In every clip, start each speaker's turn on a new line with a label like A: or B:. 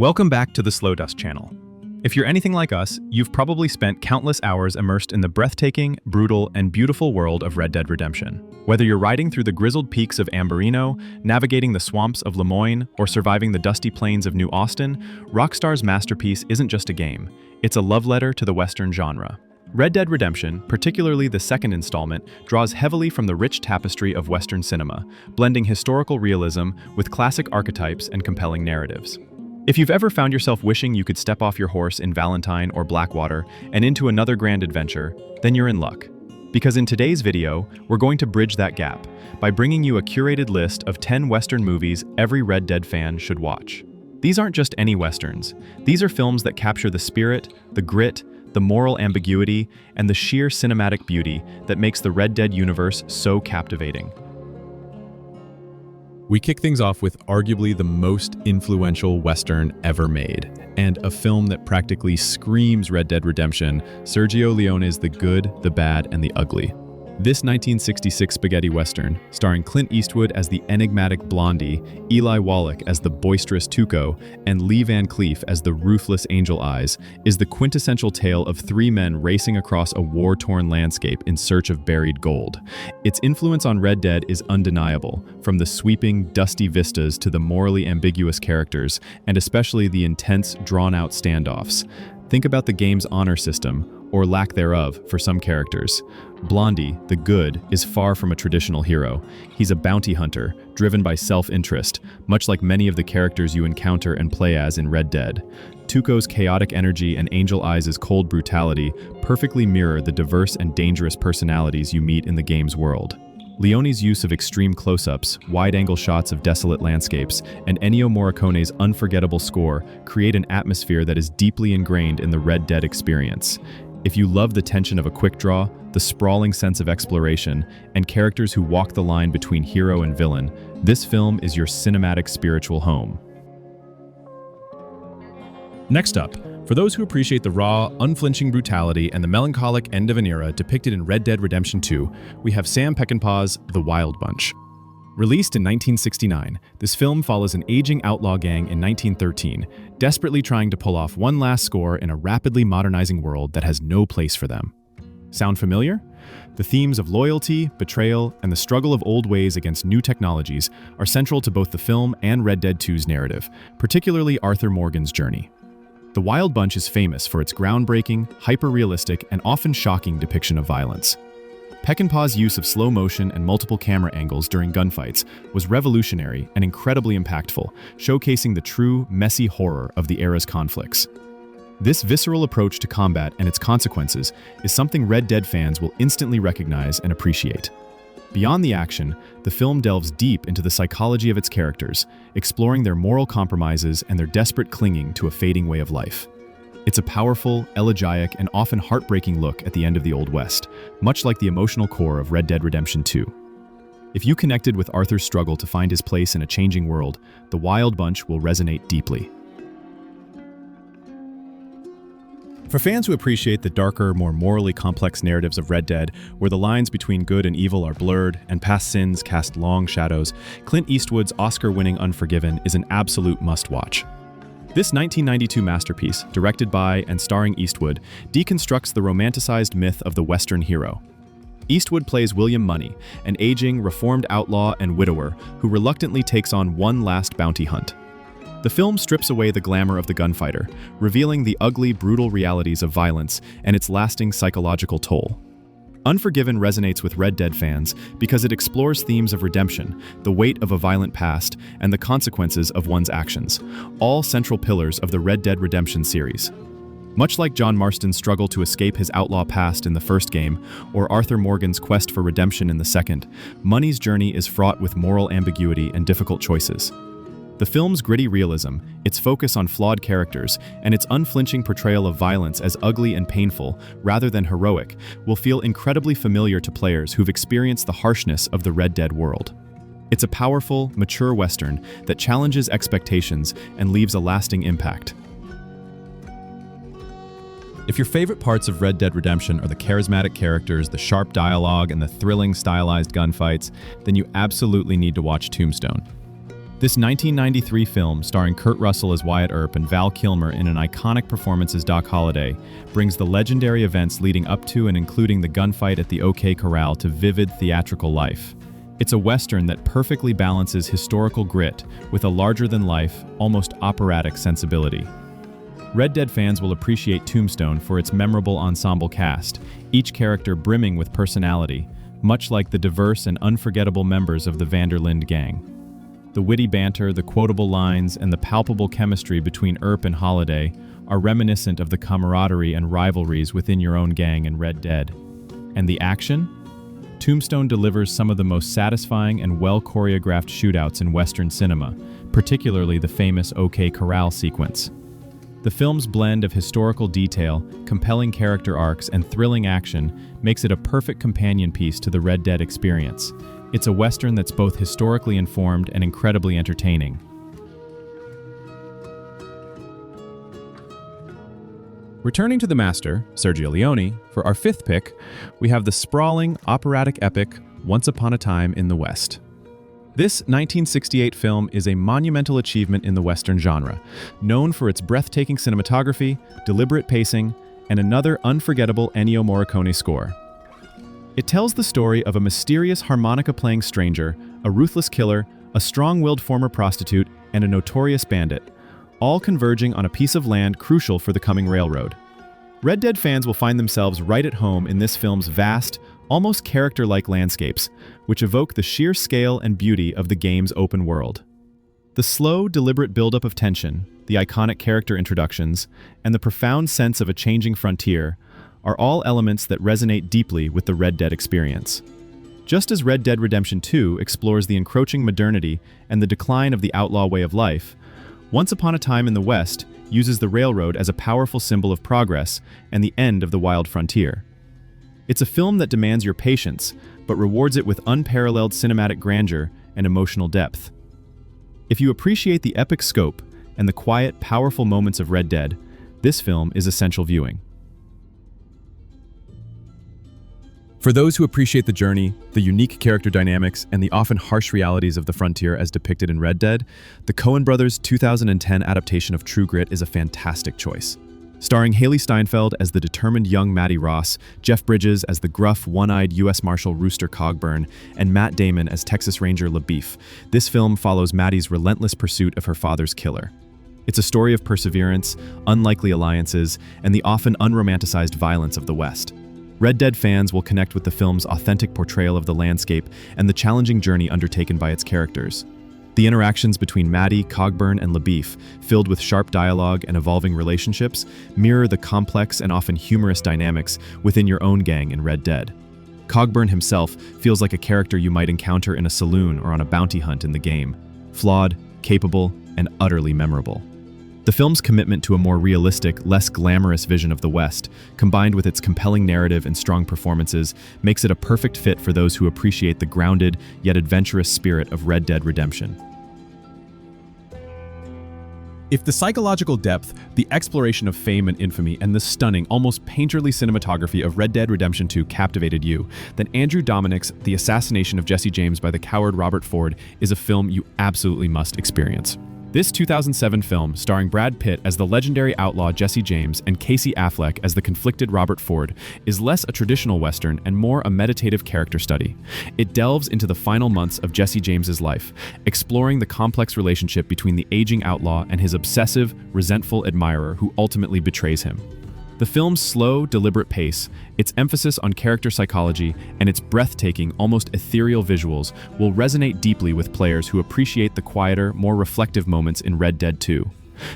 A: Welcome back to the Slow Dust channel. If you're anything like us, you've probably spent countless hours immersed in the breathtaking, brutal, and beautiful world of Red Dead Redemption. Whether you're riding through the grizzled peaks of Amberino, navigating the swamps of Lemoyne, or surviving the dusty plains of New Austin, Rockstar's masterpiece isn't just a game, it's a love letter to the Western genre. Red Dead Redemption, particularly the second installment, draws heavily from the rich tapestry of Western cinema, blending historical realism with classic archetypes and compelling narratives. If you've ever found yourself wishing you could step off your horse in Valentine or Blackwater and into another grand adventure, then you're in luck. Because in today's video, we're going to bridge that gap by bringing you a curated list of 10 Western movies every Red Dead fan should watch. These aren't just any Westerns. These are films that capture the spirit, the grit, the moral ambiguity, and the sheer cinematic beauty that makes the Red Dead universe so captivating.
B: We kick things off with arguably the most influential Western ever made, and a film that practically screams Red Dead Redemption, Sergio Leone's The Good, the Bad, and the Ugly. This 1966 spaghetti western, starring Clint Eastwood as the enigmatic Blondie, Eli Wallach as the boisterous Tuco, and Lee Van Cleef as the ruthless Angel Eyes, is the quintessential tale of three men racing across a war-torn landscape in search of buried gold. Its influence on Red Dead is undeniable, from the sweeping, dusty vistas to the morally ambiguous characters, and especially the intense, drawn-out standoffs. Think about the game's honor system, or lack thereof, for some characters. Blondie, the Good, is far from a traditional hero. He's a bounty hunter, driven by self-interest, much like many of the characters you encounter and play as in Red Dead. Tuco's chaotic energy and Angel Eyes' cold brutality perfectly mirror the diverse and dangerous personalities you meet in the game's world. Leone's use of extreme close-ups, wide-angle shots of desolate landscapes, and Ennio Morricone's unforgettable score create an atmosphere that is deeply ingrained in the Red Dead experience. If you love the tension of a quick draw, the sprawling sense of exploration, and characters who walk the line between hero and villain, this film is your cinematic spiritual home.
C: Next up, for those who appreciate the raw, unflinching brutality and the melancholic end of an era depicted in Red Dead Redemption 2, we have Sam Peckinpah's The Wild Bunch. Released in 1969, this film follows an aging outlaw gang in 1913, desperately trying to pull off one last score in a rapidly modernizing world that has no place for them. Sound familiar? The themes of loyalty, betrayal, and the struggle of old ways against new technologies are central to both the film and Red Dead 2's narrative, particularly Arthur Morgan's journey. The Wild Bunch is famous for its groundbreaking, hyper-realistic, and often shocking depiction of violence. Peckinpah's use of slow motion and multiple camera angles during gunfights was revolutionary and incredibly impactful, showcasing the true, messy horror of the era's conflicts. This visceral approach to combat and its consequences is something Red Dead fans will instantly recognize and appreciate. Beyond the action, the film delves deep into the psychology of its characters, exploring their moral compromises and their desperate clinging to a fading way of life. It's a powerful, elegiac, and often heartbreaking look at the end of the Old West, much like the emotional core of Red Dead Redemption 2. If you connected with Arthur's struggle to find his place in a changing world, The Wild Bunch will resonate deeply.
B: For fans who appreciate the darker, more morally complex narratives of Red Dead, where the lines between good and evil are blurred and past sins cast long shadows, Clint Eastwood's Oscar-winning Unforgiven is an absolute must-watch. This 1992 masterpiece, directed by and starring Eastwood, deconstructs the romanticized myth of the Western hero. Eastwood plays William Money, an aging, reformed outlaw and widower who reluctantly takes on one last bounty hunt. The film strips away the glamour of the gunfighter, revealing the ugly, brutal realities of violence and its lasting psychological toll. Unforgiven resonates with Red Dead fans because it explores themes of redemption, the weight of a violent past, and the consequences of one's actions, all central pillars of the Red Dead Redemption series. Much like John Marston's struggle to escape his outlaw past in the first game, or Arthur Morgan's quest for redemption in the second, Money's journey is fraught with moral ambiguity and difficult choices. The film's gritty realism, its focus on flawed characters, and its unflinching portrayal of violence as ugly and painful rather than heroic will feel incredibly familiar to players who've experienced the harshness of the Red Dead world. It's a powerful, mature Western that challenges expectations and leaves a lasting impact.
C: If your favorite parts of Red Dead Redemption are the charismatic characters, the sharp dialogue, and the thrilling, stylized gunfights, then you absolutely need to watch Tombstone.
A: This 1993 film, starring Kurt Russell as Wyatt Earp and Val Kilmer in an iconic performance as Doc Holliday, brings the legendary events leading up to and including the gunfight at the OK Corral to vivid theatrical life. It's a Western that perfectly balances historical grit with a larger-than-life, almost operatic sensibility. Red Dead fans will appreciate Tombstone for its memorable ensemble cast, each character brimming with personality, much like the diverse and unforgettable members of the Vanderlinde gang. The witty banter, the quotable lines, and the palpable chemistry between Earp and Holliday are reminiscent of the camaraderie and rivalries within your own gang in Red Dead. And the action? Tombstone delivers some of the most satisfying and well-choreographed shootouts in Western cinema, particularly the famous OK Corral sequence. The film's blend of historical detail, compelling character arcs, and thrilling action makes it a perfect companion piece to the Red Dead experience. It's a Western that's both historically informed and incredibly entertaining.
C: Returning to the master, Sergio Leone, for our fifth pick, we have the sprawling, operatic epic Once Upon a Time in the West. This 1968 film is a monumental achievement in the Western genre, known for its breathtaking cinematography, deliberate pacing, and another unforgettable Ennio Morricone score. It tells the story of a mysterious harmonica-playing stranger, a ruthless killer, a strong-willed former prostitute, and a notorious bandit, all converging on a piece of land crucial for the coming railroad. Red Dead fans will find themselves right at home in this film's vast, almost character-like landscapes, which evoke the sheer scale and beauty of the game's open world. The slow, deliberate buildup of tension, the iconic character introductions, and the profound sense of a changing frontier are all elements that resonate deeply with the Red Dead experience. Just as Red Dead Redemption 2 explores the encroaching modernity and the decline of the outlaw way of life, Once Upon a Time in the West uses the railroad as a powerful symbol of progress and the end of the wild frontier. It's a film that demands your patience, but rewards it with unparalleled cinematic grandeur and emotional depth. If you appreciate the epic scope and the quiet, powerful moments of Red Dead, this film is essential viewing.
A: For those who appreciate the journey, the unique character dynamics, and the often harsh realities of the frontier as depicted in Red Dead, the Coen brothers' 2010 adaptation of True Grit is a fantastic choice. Starring Haley Steinfeld as the determined young Matty Ross, Jeff Bridges as the gruff, one-eyed U.S. Marshal Rooster Cogburn, and Matt Damon as Texas Ranger LaBeef, this film follows Maddie's relentless pursuit of her father's killer. It's a story of perseverance, unlikely alliances, and the often unromanticized violence of the West. Red Dead fans will connect with the film's authentic portrayal of the landscape and the challenging journey undertaken by its characters. The interactions between Maddie, Cogburn, and LaBeef, filled with sharp dialogue and evolving relationships, mirror the complex and often humorous dynamics within your own gang in Red Dead. Cogburn himself feels like a character you might encounter in a saloon or on a bounty hunt in the game. Flawed, capable, and utterly memorable. The film's commitment to a more realistic, less glamorous vision of the West, combined with its compelling narrative and strong performances, makes it a perfect fit for those who appreciate the grounded, yet adventurous spirit of Red Dead Redemption.
C: If the psychological depth, the exploration of fame and infamy, and the stunning, almost painterly cinematography of Red Dead Redemption 2 captivated you, then Andrew Dominik's The Assassination of Jesse James by the coward Robert Ford is a film you absolutely must experience. This 2007 film, starring Brad Pitt as the legendary outlaw Jesse James and Casey Affleck as the conflicted Robert Ford, is less a traditional Western and more a meditative character study. It delves into the final months of Jesse James's life, exploring the complex relationship between the aging outlaw and his obsessive, resentful admirer who ultimately betrays him. The film's slow, deliberate pace, its emphasis on character psychology, and its breathtaking, almost ethereal visuals will resonate deeply with players who appreciate the quieter, more reflective moments in Red Dead 2.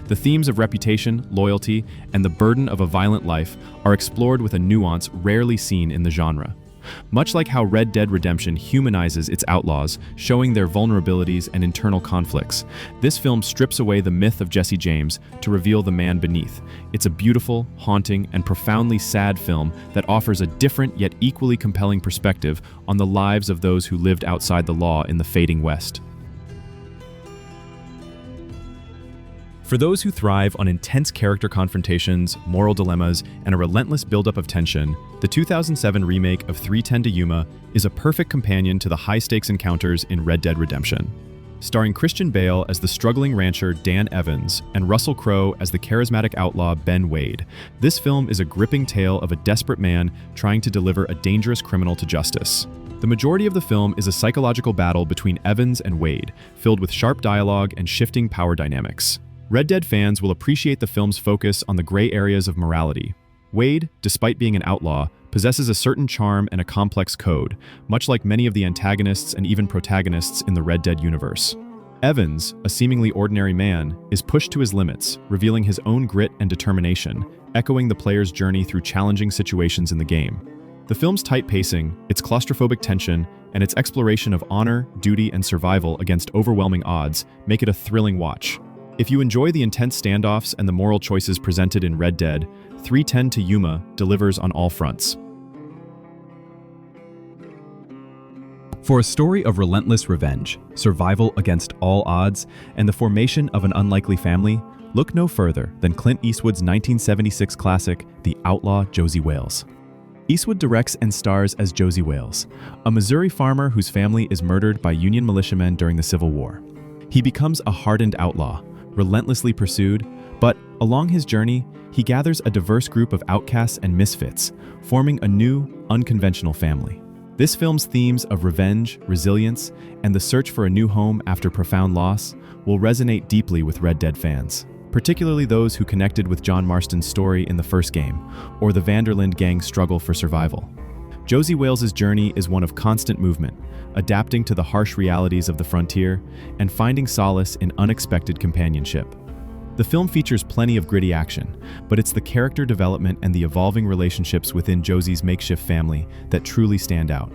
C: The themes of reputation, loyalty, and the burden of a violent life are explored with a nuance rarely seen in the genre. Much like how Red Dead Redemption humanizes its outlaws, showing their vulnerabilities and internal conflicts, this film strips away the myth of Jesse James to reveal the man beneath. It's a beautiful, haunting, and profoundly sad film that offers a different yet equally compelling perspective on the lives of those who lived outside the law in the fading West. For those who thrive on intense character confrontations, moral dilemmas, and a relentless buildup of tension, the 2007 remake of 3:10 to Yuma is a perfect companion to the high-stakes encounters in Red Dead Redemption.
B: Starring Christian Bale as the struggling rancher Dan Evans and Russell Crowe as the charismatic outlaw Ben Wade, this film is a gripping tale of a desperate man trying to deliver a dangerous criminal to justice. The majority of the film is a psychological battle between Evans and Wade, filled with sharp dialogue and shifting power dynamics. Red Dead fans will appreciate the film's focus on the gray areas of morality. Wade, despite being an outlaw, possesses a certain charm and a complex code, much like many of the antagonists and even protagonists in the Red Dead universe. Evans, a seemingly ordinary man, is pushed to his limits, revealing his own grit and determination, echoing the player's journey through challenging situations in the game. The film's tight pacing, its claustrophobic tension, and its exploration of honor, duty, and survival against overwhelming odds make it a thrilling watch. If you enjoy the intense standoffs and the moral choices presented in Red Dead, 3:10 to Yuma delivers on all fronts. For a story of relentless revenge, survival against all odds, and the formation of an unlikely family, look no further than Clint Eastwood's 1976 classic, The Outlaw Josie Wales. Eastwood directs and stars as Josie Wales, a Missouri farmer whose family is murdered by Union militiamen during the Civil War. He becomes a hardened outlaw, relentlessly pursued, but along his journey, he gathers a diverse group of outcasts and misfits, forming a new, unconventional family. This film's themes of revenge, resilience, and the search for a new home after profound loss will resonate deeply with Red Dead fans, particularly those who connected with John Marston's story in the first game, or the Vanderlinde gang's struggle for survival. Josie Wales's journey is one of constant movement, adapting to the harsh realities of the frontier and finding solace in unexpected companionship. The film features plenty of gritty action, but it's the character development and the evolving relationships within Josie's makeshift family that truly stand out.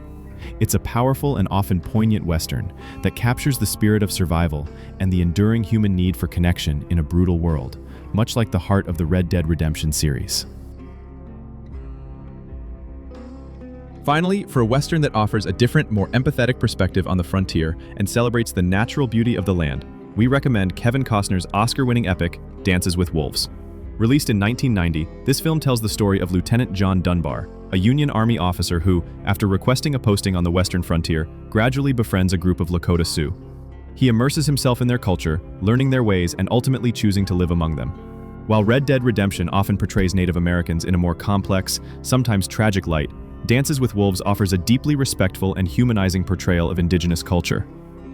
B: It's a powerful and often poignant Western that captures the spirit of survival and the enduring human need for connection in a brutal world, much like the heart of the Red Dead Redemption series. Finally, for a Western that offers a different, more empathetic perspective on the frontier and celebrates the natural beauty of the land, we recommend Kevin Costner's Oscar-winning epic, Dances with Wolves. Released in 1990, this film tells the story of Lieutenant John Dunbar, a Union Army officer who, after requesting a posting on the western frontier, gradually befriends a group of Lakota Sioux. He immerses himself in their culture, learning their ways and ultimately choosing to live among them. While Red Dead Redemption often portrays Native Americans in a more complex, sometimes tragic light, Dances with Wolves offers a deeply respectful and humanizing portrayal of indigenous culture.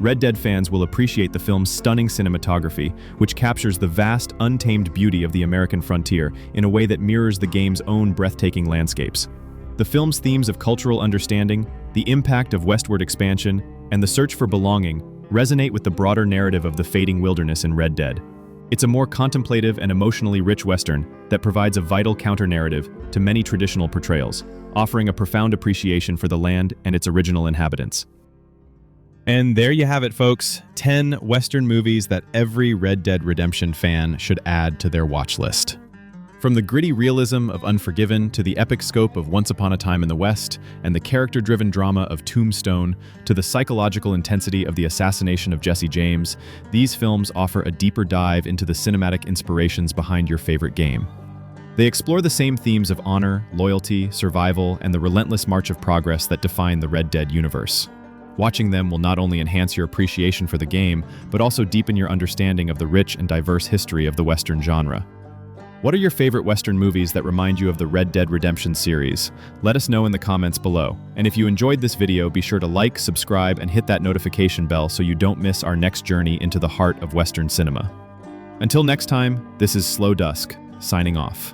B: Red Dead fans will appreciate the film's stunning cinematography, which captures the vast, untamed beauty of the American frontier in a way that mirrors the game's own breathtaking landscapes. The film's themes of cultural understanding, the impact of westward expansion, and the search for belonging resonate with the broader narrative of the fading wilderness in Red Dead. It's a more contemplative and emotionally rich Western that provides a vital counter-narrative to many traditional portrayals, offering a profound appreciation for the land and its original inhabitants. And there you have it, folks. 10 Western movies that every Red Dead Redemption fan should add to their watch list. From the gritty realism of Unforgiven to the epic scope of Once Upon a Time in the West and the character-driven drama of Tombstone to the psychological intensity of the Assassination of Jesse James, these films offer a deeper dive into the cinematic inspirations behind your favorite game. They explore the same themes of honor, loyalty, survival, and the relentless march of progress that define the Red Dead universe. Watching them will not only enhance your appreciation for the game, but also deepen your understanding of the rich and diverse history of the Western genre. What are your favorite Western movies that remind you of the Red Dead Redemption series? Let us know in the comments below. And if you enjoyed this video, be sure to like, subscribe, and hit that notification bell so you don't miss our next journey into the heart of Western cinema. Until next time, this is Slow Dusk, signing off.